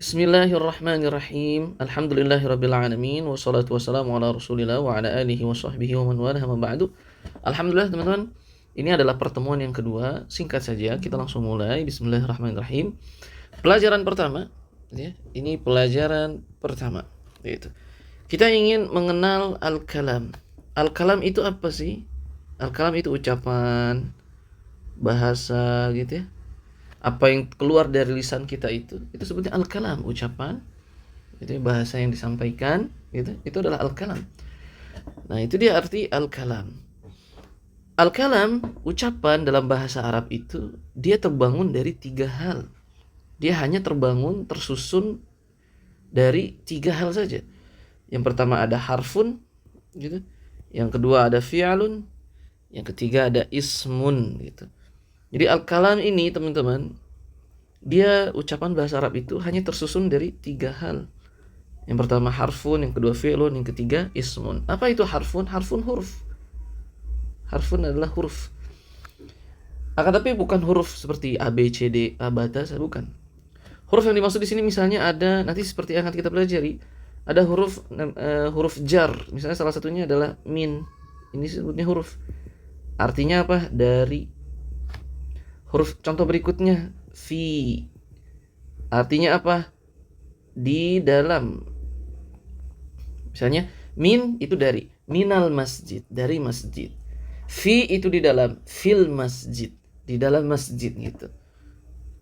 Bismillahirrahmanirrahim. Alhamdulillahirabbil alamin wassalatu wassalamu ala Rasulillah wa ala alihi wa sahbihi wa man walah ma ba'du. Alhamdulillah teman-teman, ini adalah pertemuan yang kedua. Singkat saja, kita langsung mulai. Bismillahirrahmanirrahim. Pelajaran pertama, ya. Ini pelajaran pertama, yaitu kita ingin mengenal al-kalam. Al-kalam itu apa sih? Al-kalam itu ucapan, bahasa gitu ya. Apa yang keluar dari lisan kita itu sebutnya al-kalam, ucapan, itu bahasa yang disampaikan, gitu. Itu adalah al-kalam. Nah, itu dia arti al-kalam. Al-kalam, ucapan dalam bahasa Arab itu dia terbangun dari tiga hal. Dia hanya tersusun dari tiga hal saja. Yang pertama ada harfun, gitu. Yang kedua ada fi'lun, yang ketiga ada ismun, gitu. Jadi al-kalam ini teman-teman, dia ucapan bahasa Arab itu hanya tersusun dari tiga hal. Yang pertama harfun, yang kedua fi'lun, yang ketiga ismun. Apa itu harfun? Harfun huruf. Harfun adalah huruf. Akan tapi bukan huruf seperti A, B, C, D, A, batas, bukan. Huruf yang dimaksud di sini misalnya ada, nanti seperti yang akan kita pelajari, ada huruf jar. Misalnya salah satunya adalah min. Ini sebutnya huruf. Artinya apa? Dari. Huruf contoh berikutnya fi. Artinya apa? Di dalam. Misalnya min itu dari, minal masjid, dari masjid. Fi itu di dalam, fil masjid, di dalam masjid gitu.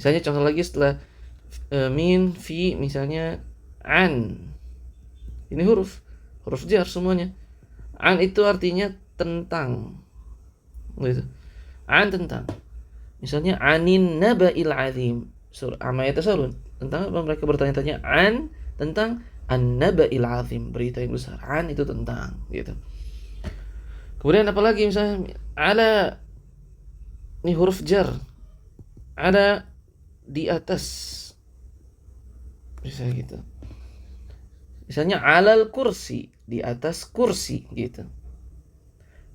Misalnya contoh lagi setelah min, fi, misalnya an. Ini huruf jar semuanya. An itu artinya tentang. Gitu. An tentang. Misalnya anin naba'il azim, surah Al-Tasarun. Tentang apa mereka bertanya-tanya? Tentang an-naba'il azim, berita yang besar. An itu tentang, gitu. Kemudian apa lagi misalnya ala, ini huruf jar. Ada di atas. Bisa gitu. Misalnya alal kursi, di atas kursi, gitu.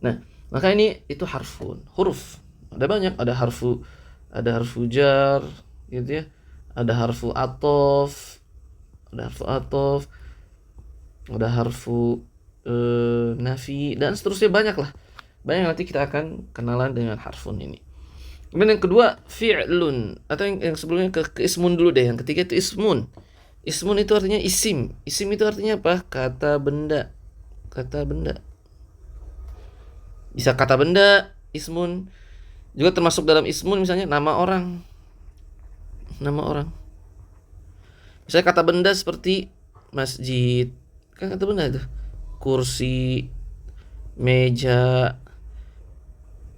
Nah, maka ini itu harfun, huruf. Ada banyak, ada harfu jar, gitu ya. Ada harfu atof, ada harfu nafi, dan seterusnya, banyak lah. Banyak, nanti kita akan kenalan dengan harfun ini. Kemudian yang kedua fi'lun, atau yang sebelumnya ke ismun dulu deh. Yang ketiga itu ismun. Ismun itu artinya isim. Isim itu artinya apa? Kata benda. Bisa kata benda, ismun. Juga termasuk dalam ismun misalnya nama orang. Misalnya kata benda seperti masjid, kan kata benda itu. Kursi, meja,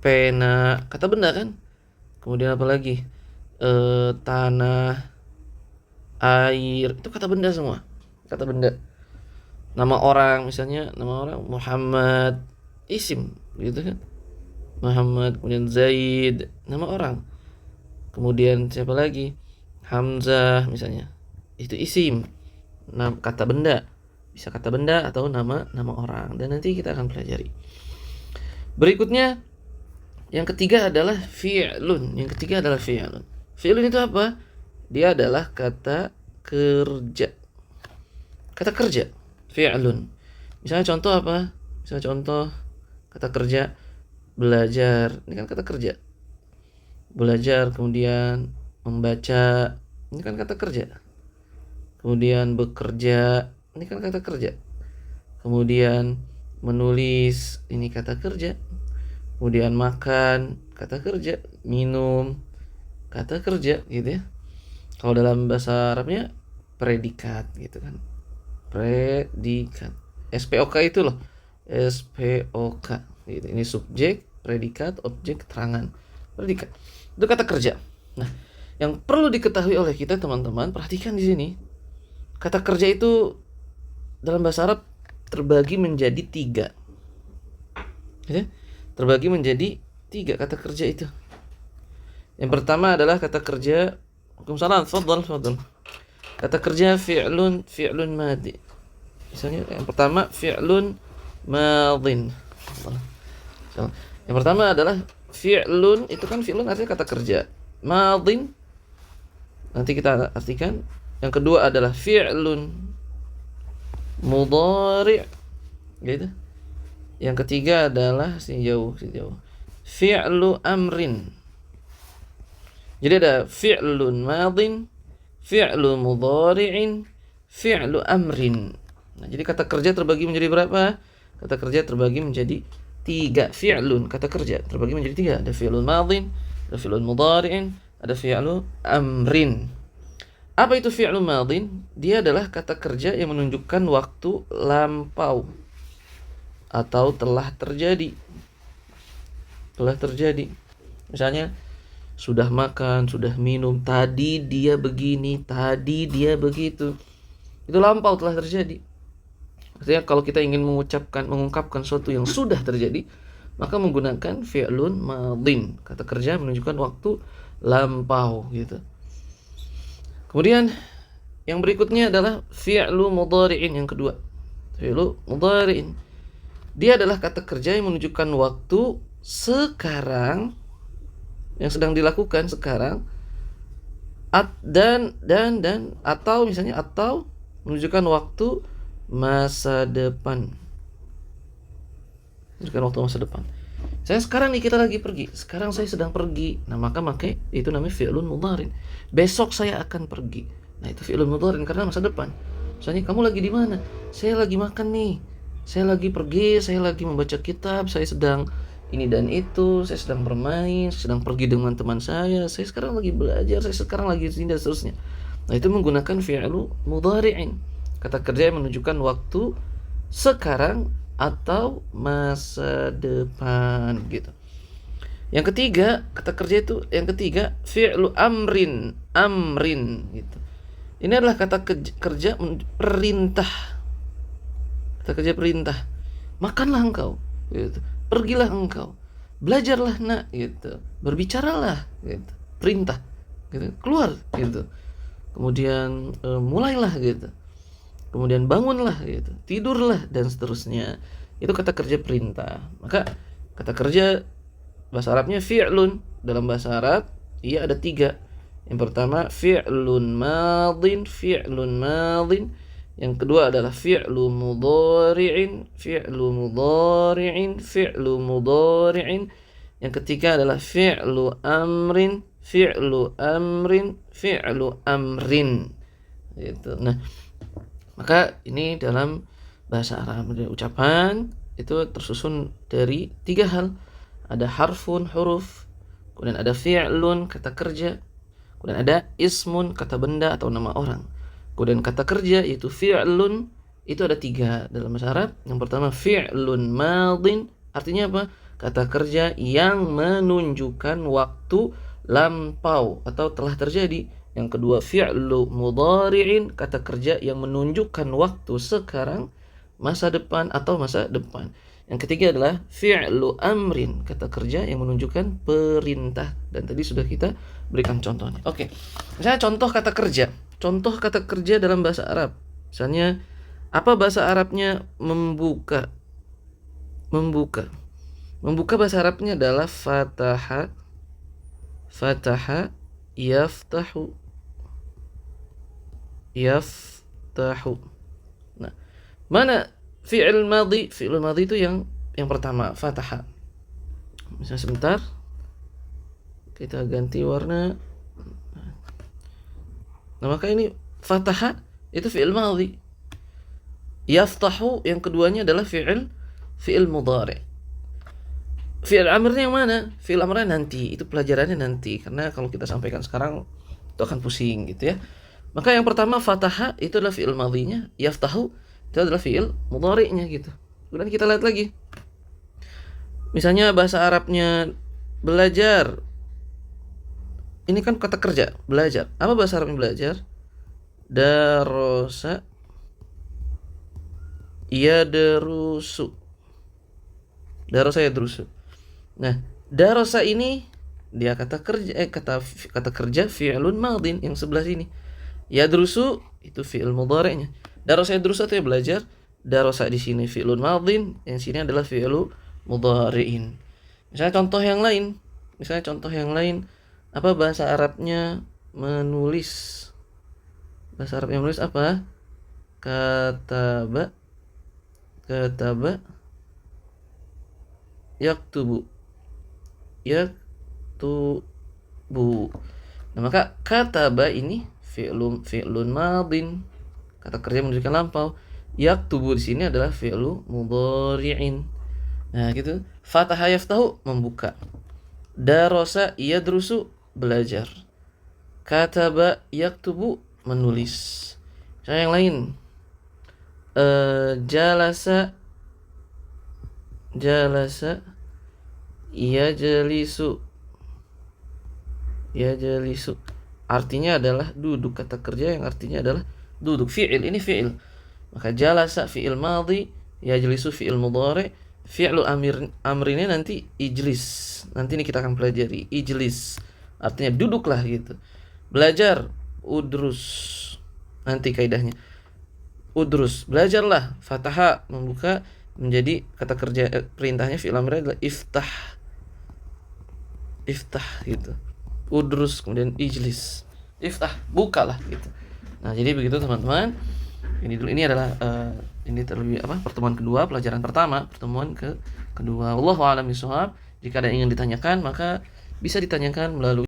pena, kata benda kan. Kemudian apa lagi? Tanah, air, itu kata benda semua. Kata benda. Nama orang misalnya, nama orang Muhammad, isim, gitu kan. Muhammad, kemudian Zaid, nama orang. Kemudian siapa lagi? Hamzah misalnya. Itu isim, kata benda. Bisa kata benda atau nama orang. Dan nanti kita akan pelajari. Berikutnya yang ketiga adalah fi'lun. Fi'lun itu apa? Dia adalah kata kerja. Fi'lun. Misalnya contoh apa? Misalnya contoh kata kerja belajar, ini kan kata kerja. Belajar, kemudian membaca, ini kan kata kerja. Kemudian bekerja, ini kan kata kerja. Kemudian menulis, ini kata kerja. Kemudian makan, kata kerja. Minum, kata kerja, gitu ya. Kalau dalam bahasa Arabnya predikat, gitu kan. Predikat. SPOK itu loh. SPOK. Gitu. Ini subjek, predikat, objek, keterangan. Predikat. Itu kata kerja. Nah, yang perlu diketahui oleh kita teman-teman, perhatikan di sini. Kata kerja itu dalam bahasa Arab terbagi menjadi tiga. Gitu? Terbagi menjadi tiga kata kerja itu. Yang pertama adalah kata kerja. Waalaikumsalam, fadhal. Kata kerja fi'lun madhi. Misalnya yang pertama fi'lun madhin. Yang pertama adalah fi'lun, itu kan fi'lun artinya kata kerja. Madhin nanti kita artikan Yang kedua adalah fi'lun mudhari', gitu. Yang ketiga adalah jauh. Fi'lu amrin. Jadi ada fi'lun madin, fi'lu mudhari'in, fi'lu amrin. Nah, jadi kata kerja terbagi menjadi berapa? Kata kerja terbagi menjadi 3. Fi'lun, kata kerja terbagi menjadi 3. Ada fi'lun madin, ada fi'lun mudhari'in, ada fi'lu amrin. Apa itu fi'lu madin? Dia adalah kata kerja yang menunjukkan waktu lampau atau telah terjadi. Misalnya sudah makan, sudah minum, tadi dia begini, tadi dia begitu. Itu lampau, telah terjadi. Artinya kalau kita ingin mengungkapkan sesuatu yang sudah terjadi, maka menggunakan fi'lun madin. Kata kerja menunjukkan waktu lampau gitu. Kemudian yang berikutnya adalah fi'lu mudhari'in yang kedua. Fi'lu mudhari'in. Dia adalah kata kerja yang menunjukkan waktu sekarang, yang sedang dilakukan sekarang, dan atau misalnya atau menunjukkan waktu masa depan. Menunjukkan waktu masa depan. Saya sekarang nih, kita lagi pergi. Sekarang saya sedang pergi. Nah, maka itu namanya fi'lun mudhari'. Besok saya akan pergi. Nah, itu fi'lun mudhari' karena masa depan. Misalnya kamu lagi di mana? Saya lagi makan nih. Saya lagi pergi, saya lagi membaca kitab, saya sedang ini dan itu, saya sedang bermain, saya sedang pergi dengan teman saya sekarang lagi belajar, saya sekarang lagi ini dan seterusnya. Nah, itu menggunakan fi'lu mudhari'in. Kata kerja yang menunjukkan waktu sekarang atau masa depan gitu. Yang ketiga, kata kerja itu yang ketiga fi'lu amrin gitu. Ini adalah kata kerja perintah. Kata kerja perintah. Makanlah engkau gitu. Pergilah engkau. Belajarlah nak gitu. Berbicaralah gitu. Perintah gitu. Keluar gitu. Kemudian mulailah gitu. Kemudian bangunlah gitu. Tidurlah dan seterusnya. Itu kata kerja perintah. Maka kata kerja bahasa Arabnya fi'lun. Dalam bahasa Arab ia ada 3. Yang pertama fi'lun madin. Yang kedua adalah fi'lu mudhari'in. Yang ketiga adalah fi'lu amrin. Gitu. Nah, maka ini dalam bahasa Arab, ucapan itu tersusun dari 3 hal. Ada harfun, huruf, kemudian ada fi'lun, kata kerja, kemudian ada ismun, kata benda atau nama orang. Kemudian kata kerja yaitu fi'lun, itu ada 3 dalam bahasa Arab. Yang pertama fi'lun madin, artinya apa? Kata kerja yang menunjukkan waktu lampau atau telah terjadi. Yang kedua fi'lu mudhari'in, kata kerja yang menunjukkan waktu sekarang, masa depan atau masa depan. Yang ketiga adalah fi'lu amrin, kata kerja yang menunjukkan perintah. Dan tadi sudah kita berikan contohnya. Oke. Misalnya contoh kata kerja. Contoh kata kerja dalam bahasa Arab. Misalnya apa bahasa Arabnya membuka? Membuka bahasa Arabnya adalah fataha, yaftahu. Nah, mana fi'il madhi? Fi'il madhi itu yang pertama, fataha. Misalnya sebentar, kita ganti warna. Nah, maka ini fataha itu fi'il madhi. Yaftahu yang keduanya adalah fi'il mudhari'. Fi'il amirnya yang mana? Fi'il amirnya nanti, itu pelajarannya nanti, karena kalau kita sampaikan sekarang itu akan pusing gitu ya. Maka yang pertama fataha itu adalah fi'il madhinya, yaftahu itu adalah fi'il mudhari'nya gitu. Kemudian kita lihat lagi. Misalnya bahasa Arabnya belajar. Ini kan kata kerja, belajar. Apa bahasa Arabnya belajar? Darosa yadrusu. Nah, darosa ini dia kata kerja fi'lun madin yang sebelah sini. Yadrusu itu fi'il mudhari'nya. Darosa yadrusu itu ya belajar. Darosa di sini fi'lun madin, yang sini adalah fi'lu mudhari'in. Misalnya contoh yang lain. Apa bahasa Arabnya menulis? Bahasa Arab yang menulis apa? Kataba, kataba, yaktubu, yaktubu. Nah, maka kataba ini fi'lun madin, kata kerja menunjukkan lampau. Yaktubu di sini adalah fi'lu mudhari'in. Nah, gitu. Fataha yaftahu, membuka. Darasa yadrusu, belajar. Kataba yaktubu, menulis. Saya yang lain. Jalasa yajlisu, artinya adalah duduk, kata kerja yang artinya adalah duduk. Fi'il ini fi'il. Maka jalasa fi'il madhi, yajlisu fi'il mudhari', fi'lu amrinnya nanti ijlis. Nanti ini kita akan pelajari ijlis. Artinya duduklah gitu. Belajar, udrus. Nanti kaidahnya. Udrus, belajarlah. Fataha, membuka, menjadi kata kerja perintahnya fi'il amrnya adalah iftah. Iftah gitu. Udrus, kemudian ijlis. Iftah, bukalah gitu. Nah, jadi begitu teman-teman. Ini adalah ini terlebih pertemuan kedua, pelajaran pertama, pertemuan kedua. Wallahu a'lam bishawab. Jika ada yang ingin ditanyakan, maka bisa ditanyakan melalui